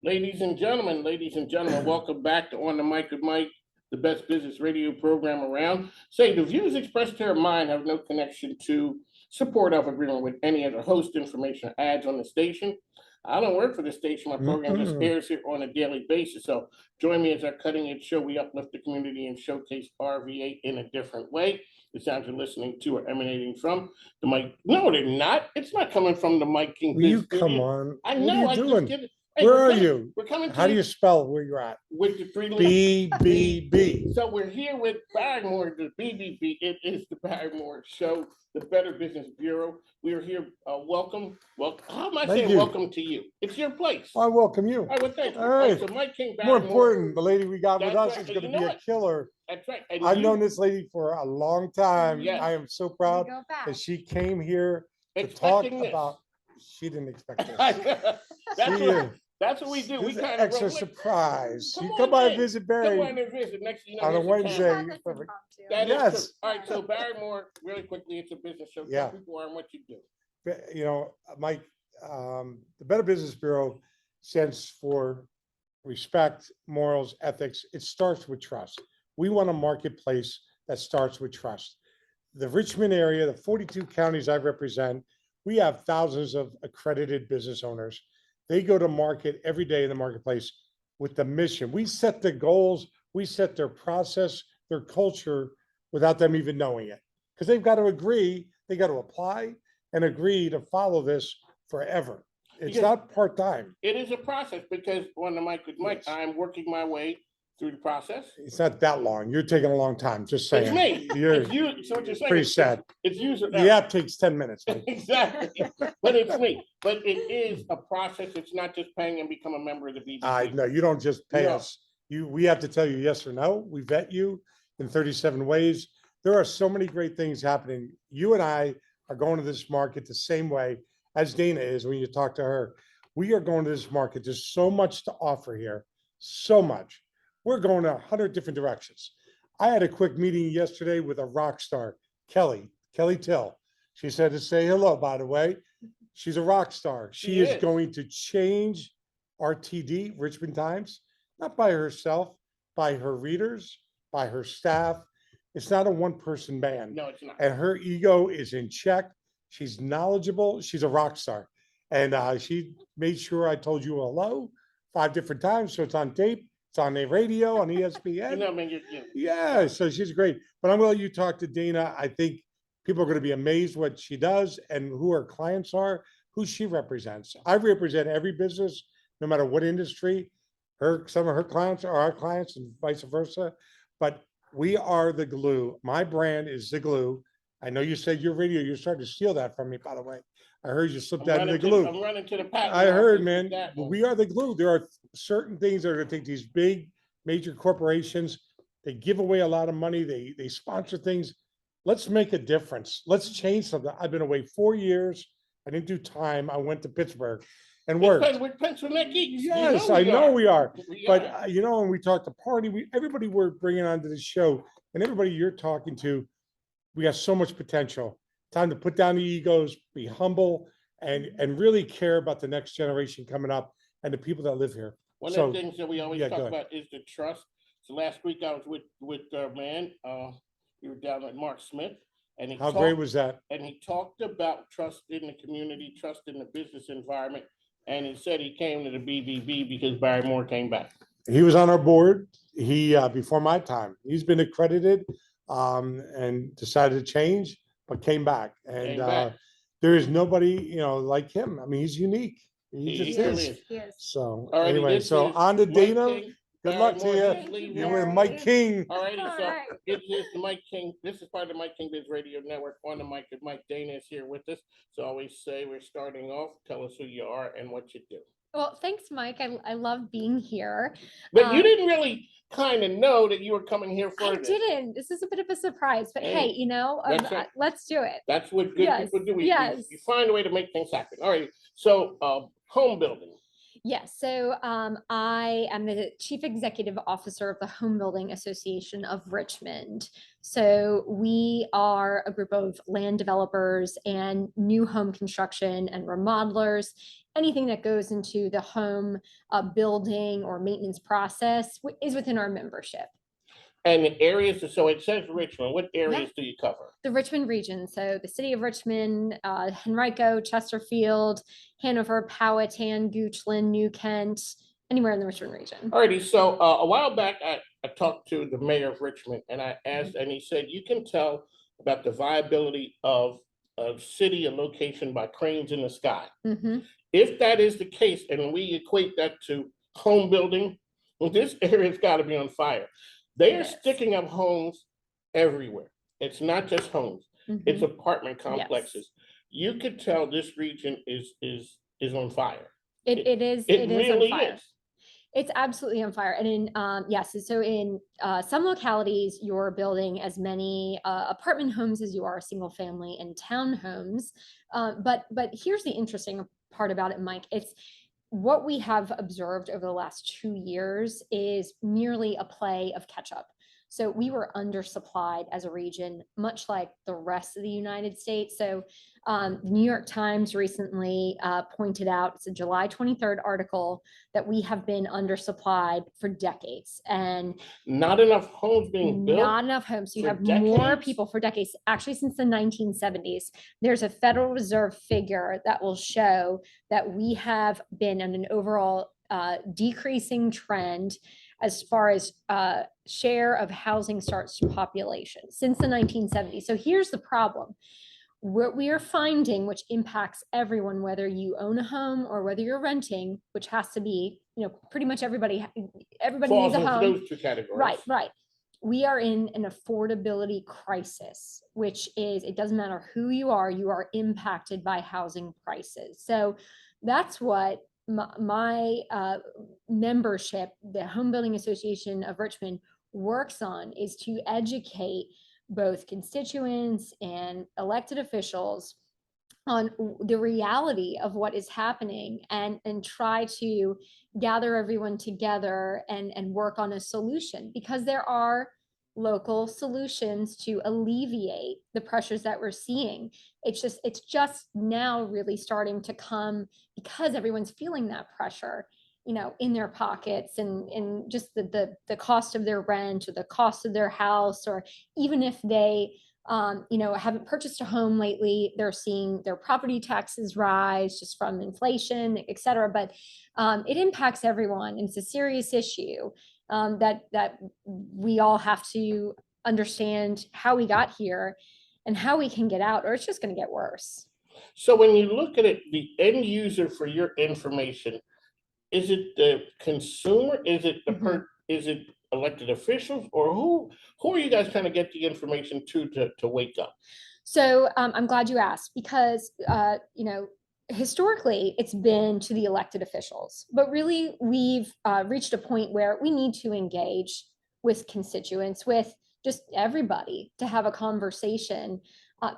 Ladies and gentlemen, welcome back to On the Mic with Mike, the best business radio program around. Say the views expressed here of mine have no connection to, support, of, agreement with any other host, information, or ads on the station. I don't work for the station. My program just airs here on a daily basis. So join me as our cutting edge show. We uplift the community and showcase RVA in a different way. The sounds you're listening to are emanating from the mic. No, they're not. It's not coming from the Mike King. Will you come on? I know. What are you doing? Hey, where are you? We're coming to How do you spell where you're at? With the three BBB. So we're here with Barrymore, the BBB. It is the Barrymore Show, the Better Business Bureau. We are here. Welcome. Well, how am I saying welcome to you? It's your place. I welcome you. Well, thank you. All right. So Mike King Barrymore. More important, the lady we got with us is going to be a killer. That's right. I've known this lady for a long time. Yes. I am so proud that she came here to talk about. She didn't expect this. That's what we do. We kind of extra surprise. You come by and visit Barry. Come on and visit. Next, you know, on a Wednesday. Yes. All right. So Barrymore, really quickly, it's a business show. Yeah. Tell people what you do. You know, Mike, the Better Business Bureau stands for respect, morals, ethics. It starts with trust. We want a marketplace that starts with trust. The Richmond area, the 42 counties I represent, we have thousands of accredited business owners. They go to market every day in the marketplace with the mission. We set the goals, we set their process, their culture without them even knowing it. Because they've got to agree, they got to apply and agree to follow this forever. It's not part-time. It is a process because on the mic with Mike, I'm working my way through the process. It's not that long. You're taking a long time, just saying. It's me. You're so what you're saying pretty sad. It's user. The app takes 10 minutes. Exactly. But it's me. But it is a process. It's not just paying and become a member of the BBB. No, you don't just pay us. We have to tell you yes or no. We vet you in 37 ways. There are so many great things happening. You and I are going to this market the same way as Danna is when you talk to her. We are going to this market. There's so much to offer here. So much. We're going 100 different directions. I had a quick meeting yesterday with a rock star, Kelly Till. She said to say hello, by the way. She's a rock star. She is going to change RTD, Richmond Times, not by herself, by her readers, by her staff. It's not a one-person band. No, it's not. And her ego is in check. She's knowledgeable. She's a rock star. And she made sure I told you hello 5 different times, so it's on tape. It's on the radio, on ESPN. You know, man, yeah, so she's great. But I'm going to let you talk to Danna. I think people are going to be amazed what she does and who her clients are, who she represents. I represent every business, no matter what industry. Some of her clients are our clients and vice versa. But we are the glue. My brand is the glue. I know you said your radio, you're starting to steal that from me, by the way. I heard you slipped out of the glue. I'm running to the pack. I heard, man. We are the glue. There are certain things that are going to take these big, major corporations. They give away a lot of money. They sponsor things. Let's make a difference. Let's change something. I've been away 4 years. I didn't do time. I went to Pittsburgh and worked. We're Pennsylvania geeks. Yes, I know we are. But you know, when we talk to party, everybody we're bringing onto the show, and everybody you're talking to, we have so much potential. Time to put down the egos, be humble, and really care about the next generation coming up and the people that live here. One of the things that we always talk about is the trust. So last week I was with our man. We were down at Mark Smith, and how great was that? And he talked about trust in the community, trust in the business environment, and he said he came to the BBB because Barrymore came back. He was on our board. He before my time. He's been accredited and decided to change, but came back. And there is nobody, like him. I mean, he's unique. He just is. So anyway, so on to Danna. Good luck to you. You're with Mike King. All righty, so this is the Mike King. This is part of the Mike King Biz Radio Network. On the mic, Mike Danna is here with us. So I always say we're starting off. Tell us who you are and what you do. Well, thanks, Mike. I love being here. But you didn't really kind of know that you were coming here for this. I didn't. This is a bit of a surprise, but hey, let's do it. That's what good people do. You find a way to make things happen. All right. So home building. Yes, so I am the Chief Executive Officer of the Home Building Association of Richmond. So we are a group of land developers and new home construction and remodelers. Anything that goes into the home building or maintenance process is within our membership. And the areas, so it says Richmond, what Yeah. areas do you cover? The Richmond region, so the city of Richmond, Henrico, Chesterfield, Hanover, Powhatan, Goochland, New Kent, anywhere in the Richmond region. Alrighty, so a while back, I talked to the mayor of Richmond and I asked, and he said, you can tell about the viability of a city, a location by cranes in the sky. Mm-hmm. If that is the case, and we equate that to home building, well, this area's got to be on fire. They are sticking up homes everywhere. It's not just homes, it's apartment complexes. You could tell this region is on fire. It is really on fire. is. It's absolutely on fire. And in yes, so in some localities, you're building as many apartment homes as you are single family and townhomes. But here's the interesting part about it, Mike. It's what we have observed over the last 2 years is merely a play of catch up. So we were undersupplied as a region, much like the rest of the United States. So New York Times recently pointed out, it's a July 23rd article, that we have been undersupplied for decades. And not enough homes being built. Not enough homes. You have decades? More people for decades. Actually, since the 1970s, there's a Federal Reserve figure that will show that we have been on an overall decreasing trend as far as share of housing starts to population since the 1970s. So here's the problem. What we are finding, which impacts everyone, whether you own a home or whether you're renting, which has to be, pretty much everybody Falls needs a into home. those two categories. Right. We are in an affordability crisis, which is, it doesn't matter who you are impacted by housing prices. So that's what my membership, the Home Building Association of Richmond, works on, is to educate both constituents and elected officials on the reality of what is happening, and try to gather everyone together and work on a solution, because there are local solutions to alleviate the pressures that we're seeing. It's just now really starting to come, because everyone's feeling that pressure, in their pockets, and just the cost of their rent or the cost of their house, or even if they haven't purchased a home lately, they're seeing their property taxes rise just from inflation, et cetera. But it impacts everyone. And it's a serious issue that we all have to understand how we got here and how we can get out, or it's just going to get worse. So when you look at it, the end user for your information, is it the consumer? Is it is it elected officials, or who are you guys kind of get the information to wake up? So I'm glad you asked, because historically it's been to the elected officials, but really we've reached a point where we need to engage with constituents, with just everybody, to have a conversation,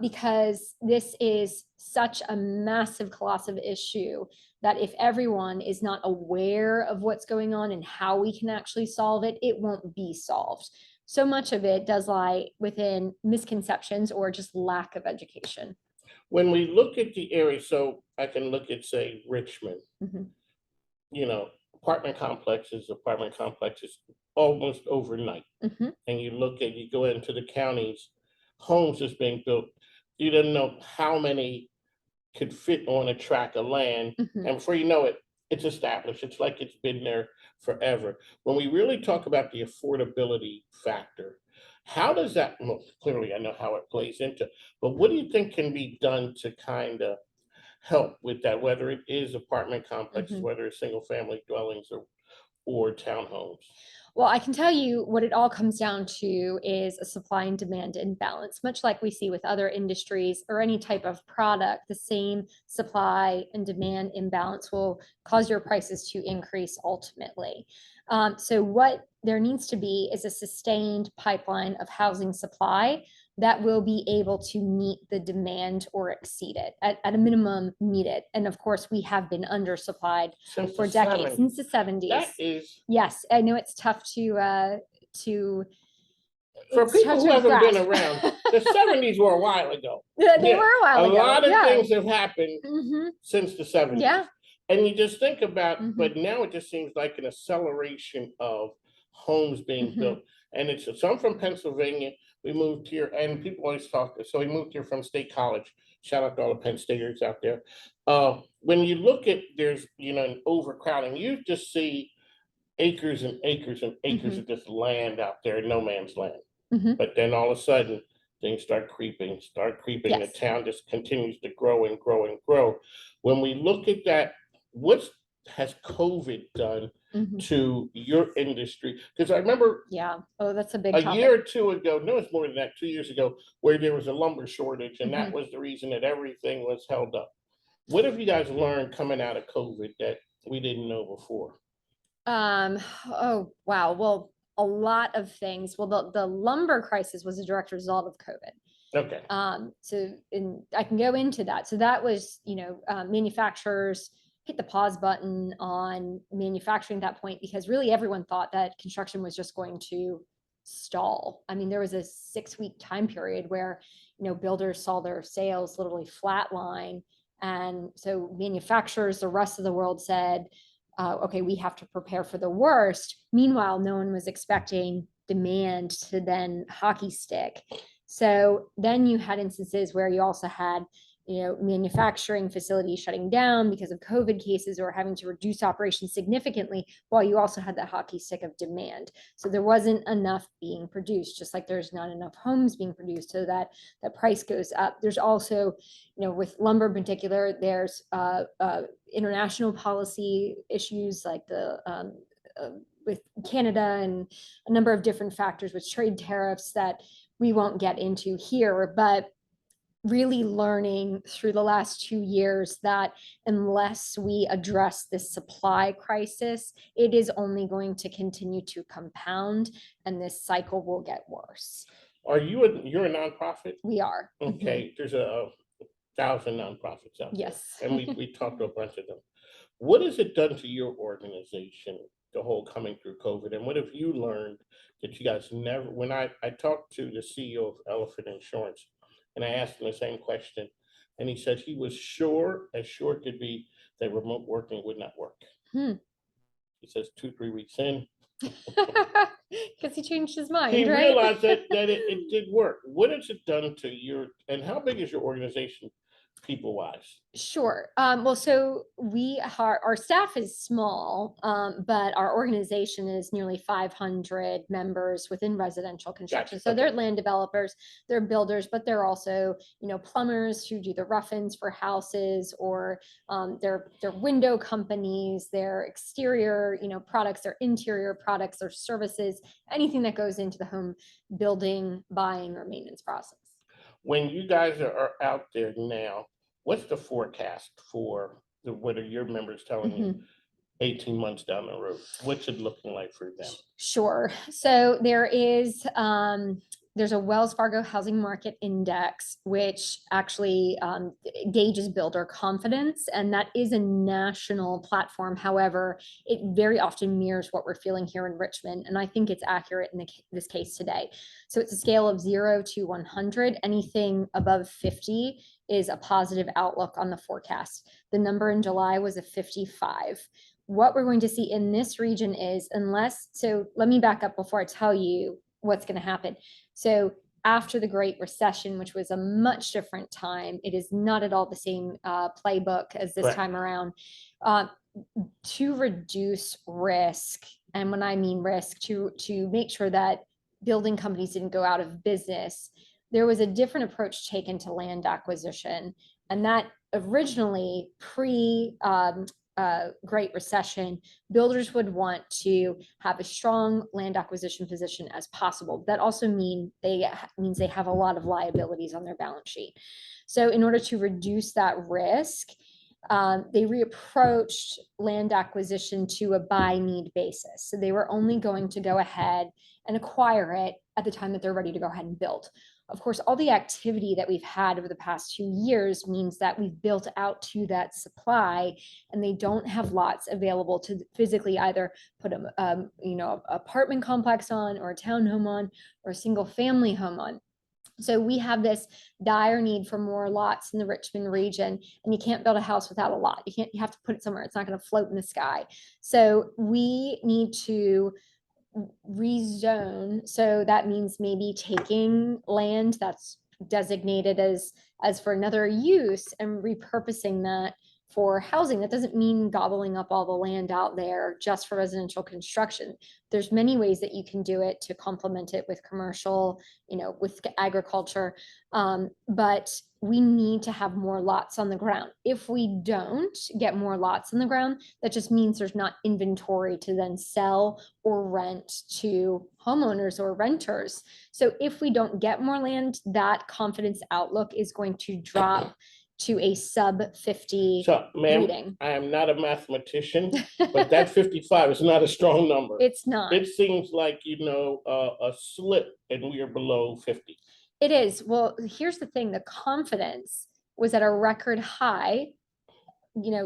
because this is such a massive, colossal issue that if everyone is not aware of what's going on and how we can actually solve it, it won't be solved. So much of it does lie within misconceptions or just lack of education. When we look at the area, so I can look at, say, Richmond, apartment complexes almost overnight. And you go into the counties, homes is being built. You don't know how many could fit on a tract of land. And before you know it, it's established. It's like it's been there forever. When we really talk about the affordability factor, how does that, well, clearly I know how it plays into, but what do you think can be done to kind of help with that, whether it is apartment complexes, whether it's single family dwellings or townhomes? Well, I can tell you what it all comes down to is a supply and demand imbalance, much like we see with other industries or any type of product. The same supply and demand imbalance will cause your prices to increase ultimately. So what there needs to be is a sustained pipeline of housing supply, that will be able to meet the demand or exceed it, at a minimum, meet it. And of course, we have been undersupplied Since for the decades, 70s. since the 70s. That is, Yes, I know it's tough to for it's people tough who to haven't been grasp. around, the 70s were a while ago. They Yeah, were a while a ago. lot of yeah. things have happened Mhm. since the 70s. Yeah. And you just think about, Mhm. but now it just seems like an acceleration of homes being Mhm. built. And it's, so I'm from Pennsylvania. We moved here, and people always talk, so we moved here from State College. Shout out to all the Penn Staters out there. When you look at, there's, an overcrowding, you just see acres and acres and acres of just land out there, no man's land. Mhm. But then all of a sudden, things start creeping. The Yes. town just continues to grow and grow and grow. When we look at that, what has COVID done Mhm. to your industry? Because I remember Yeah. Oh, that's a big a topic. year or two ago, no, it's more than that, 2 years ago, where there was a lumber shortage, and that Mhm. was the reason that everything was held up. What have you guys learned coming out of COVID that we didn't know before? Oh, wow. Well, a lot of things. Well, the lumber crisis was a direct result of COVID. Okay. So I can go into that. So that was, manufacturers hit the pause button on manufacturing at that point, because really everyone thought that construction was just going to stall. I mean, there was a 6-week time period where, builders saw their sales literally flatline. And so manufacturers, the rest of the world said, okay, we have to prepare for the worst. Meanwhile, no one was expecting demand to then hockey stick. So then you had instances where you also had, manufacturing facilities shutting down because of COVID cases or having to reduce operations significantly, while you also had that hockey stick of demand. So there wasn't enough being produced, just like there's not enough homes being produced, so that the price goes up. There's also, with lumber in particular, there's international policy issues like with Canada, and a number of different factors with trade tariffs that we won't get into here, but really learning through the last 2 years that unless we address this supply crisis, it is only going to continue to compound, and this cycle will get worse. You're a nonprofit? We are. Okay, there's a 1,000 nonprofits out there. Yes. And we talked to a bunch of them. What has it done to your organization, the whole coming through COVID? And what have you learned that you guys never, when I talked to the CEO of Elephant Insurance, and I asked him the same question, and he said he was sure could be, that remote working would not work. He says 2-3 weeks in, because he changed his mind. he right? realized that it did work. What has it done to your, and how big is your organization people wise? Sure. Well, so our staff is small, but our organization is nearly 500 members within residential construction. Gotcha. So they're Okay. land developers, they're builders, but they're also, plumbers who do the rough-ins for houses, or they're window companies, their exterior, products, their interior products, their services, anything that goes into the home building, buying, or maintenance process. When you guys are out there now, what's the forecast for what are your members telling you 18 months down the road? What's it looking like for them? Sure. So there's a Wells Fargo Housing Market Index, which actually gauges builder confidence, and that is a national platform. However, it very often mirrors what we're feeling here in Richmond, and I think it's accurate in this case today. So it's a scale of 0 to 100. Anything above 50 is a positive outlook on the forecast. The number in July was a 55. What we're going to see in this region is, so let me back up before I tell you what's going to happen. So after the Great Recession, which was a much different time, it is not at all the same playbook as this Correct. time around. To reduce risk, and when I mean risk, to make sure that building companies didn't go out of business, there was a different approach taken to land acquisition. And that originally, Great Recession, builders would want to have a strong land acquisition position as possible. That also means they have a lot of liabilities on their balance sheet. So in order to reduce that risk, they reapproached land acquisition to a buy need basis. So they were only going to go ahead and acquire it at the time that they're ready to go ahead and build. of course, all the activity that we've had over the past 2 years means that we've built out to that supply, and they don't have lots available to physically either put a apartment complex on, or a townhome on, or a single family home on. So we have this dire need for more lots in the Richmond region, and you can't build a house without a lot. You have to put it somewhere. It's not going to float in the sky. So we need to rezone. So that means maybe taking land that's designated as for another use and repurposing that for housing. That doesn't mean gobbling up all the land out there just for residential construction. There's many ways that you can do it to complement it with commercial, with agriculture. But we need to have more lots on the ground. If we don't get more lots on the ground, that just means there's not inventory to then sell or rent to homeowners or renters. So if we don't get more land, that confidence outlook is going to drop to a sub 50 So, ma'am, reading. I am not a mathematician, but that 55 is not a strong number. It's not. It seems like, a slip and we are below 50. It is. Well, here's the thing. The confidence was at a record high,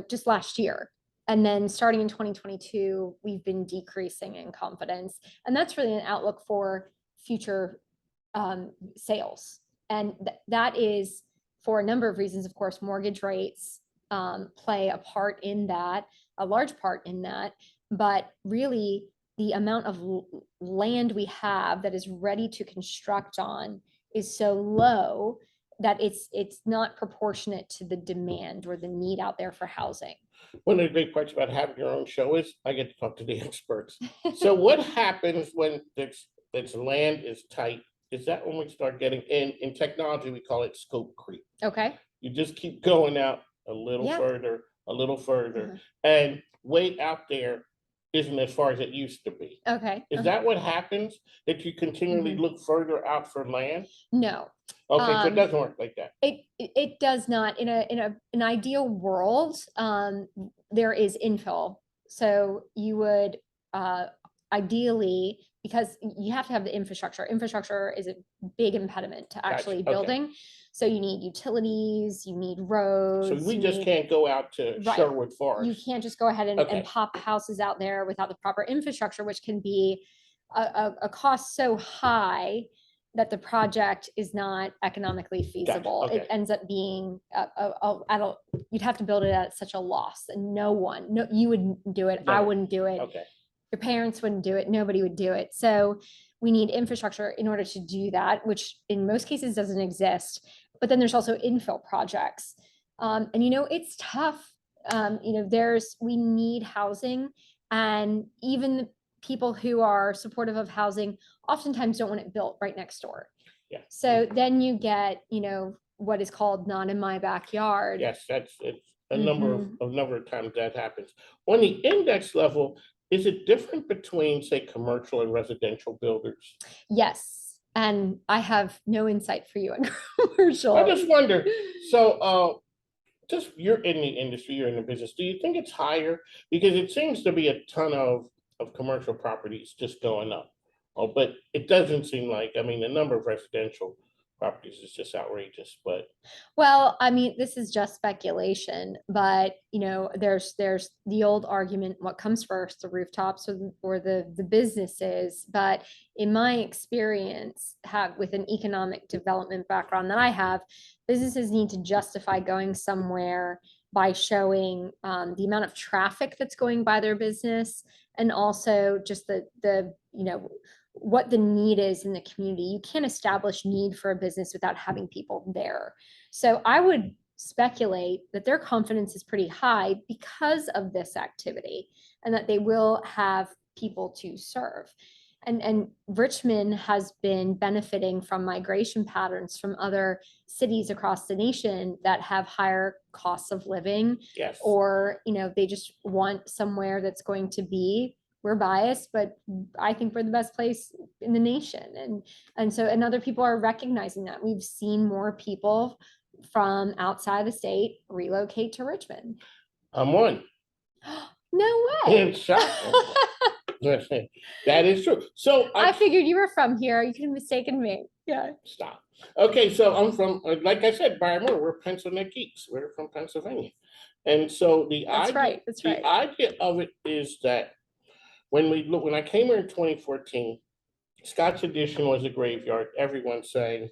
just last year. And then starting in 2022, we've been decreasing in confidence. And that's really an outlook for future sales. And that is for a number of reasons. Of course, mortgage rates play a part in that, a large part in that. But really, the amount of land we have that is ready to construct on is so low that it's not proportionate to the demand or the need out there for housing. One of the great parts about having your own show is I get to talk to the experts. So what happens when this land is tight? Is that when we start getting in technology, we call it scope creep. Okay. You just keep going out a little further, and way out there isn't as far as it used to be. Okay. Is that what happens? That you continually look further out for land? No. Okay, so it doesn't work like that. It does not. In an ideal world, there is infill. So you would ideally, because you have to have the infrastructure. Infrastructure is a big impediment to actually building. So you need utilities, you need roads. So we just can't go out to Sherwood Forest. You can't just go ahead and pop houses out there without the proper infrastructure, which can be a cost so high that the project is not economically feasible. Gotcha. It ends up being you'd have to build it at such a loss, and you wouldn't do it. I wouldn't do it. Okay. Your parents wouldn't do it. Nobody would do it. So we need infrastructure in order to do that, which in most cases doesn't exist. But then there's also infill projects. And it's tough. We need housing, and even the people who are supportive of housing oftentimes don't want it built right next door. Yeah. So then you get, what is called not in my backyard. Yes, it's a number of times that happens. On the index level, is it different between, say, commercial and residential builders? Yes. And I have no insight for you on commercial. I just wonder, so just you're in the industry, you're in the business. Do you think it's higher? Because it seems to be a ton of commercial properties just going up. But it doesn't seem like, the number of residential properties is just outrageous. But well, this is just speculation, but there's the old argument, what comes first, the rooftops or the businesses. But in my experience, with an economic development background that I have, businesses need to justify going somewhere by showing the amount of traffic that's going by their business, and also just the what the need is in the community. You can't establish need for a business without having people there. So I would speculate that their confidence is pretty high because of this activity, and that they will have people to serve. And Richmond has been benefiting from migration patterns from other cities across the nation that have higher costs of living. yes. Or they just want somewhere that's going to be, we're biased, but I think we're the best place in the nation. And other people are recognizing that. We've seen more people from outside the state relocate to Richmond. I'm one. No way. It's shocking. That is true. So I figured you were from here. You could have mistaken me. Yeah. stop. Okay, so I'm from, like I said, Barrymore, we're Pennsylvania geeks. We're from Pennsylvania. And so That's right. That's right. the idea of it is that when I came here in 2014, Scott's Addition was a graveyard. Everyone's saying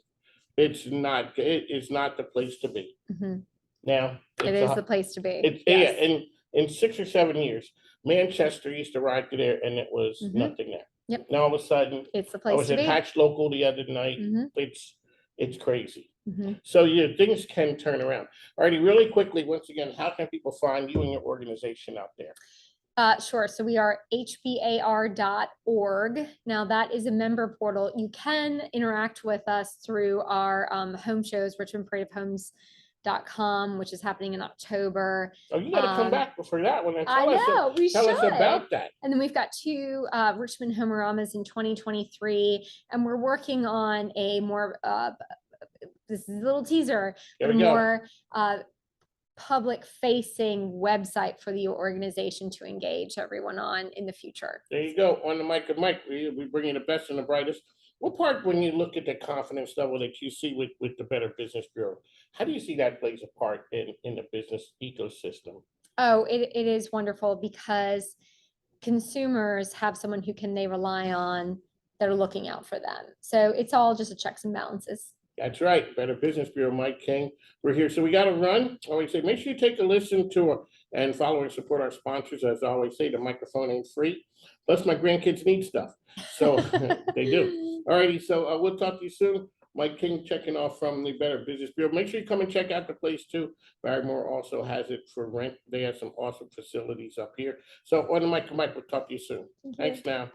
it is not the place to be. Mhm. Now It it's is the place to be. It's Yes. yeah, in 6 or 7 years, Manchester used to ride through there and it was Mhm. nothing there. Yep. Now all of a sudden, It's the I place was to at be. Hatch Local the other night. Mhm. It's crazy. Mhm. So yeah, things can turn around. Alrighty, really quickly, once again, how can people find you and your organization out there? Sure. So we are hbar.org. Now that is a member portal. You can interact with us through our home shows, richmondparadofhomes.com, which is happening in October. Oh, you gotta come back for that one and I tell us, know, we tell us should. about that. And then we've got 2 Richmond Homoramas in 2023, and we're working on a more, this is a little teaser, There but a we go. more public facing website for the organization to engage everyone on in the future. There you go. On the mic of Mike, we bring you the best and the brightest. What part, when you look at the confidence level that you see with the Better Business Bureau, how do you see that plays a part in the business ecosystem? Oh, it is wonderful because consumers have someone who they rely on that are looking out for them. So it's all just a checks and balances. That's right. Better Business Bureau, Mike King. We're here. So we got to run. I always say, make sure you take a listen to and follow and support our sponsors. As I always say, the microphone ain't free. Plus, my grandkids need stuff. So they do. All righty. So we'll talk to you soon. Mike King checking off from the Better Business Bureau. Make sure you come and check out the place too. Barrymore also has it for rent. They have some awesome facilities up here. So on the mic, Mike, we'll talk to you soon. Thanks now.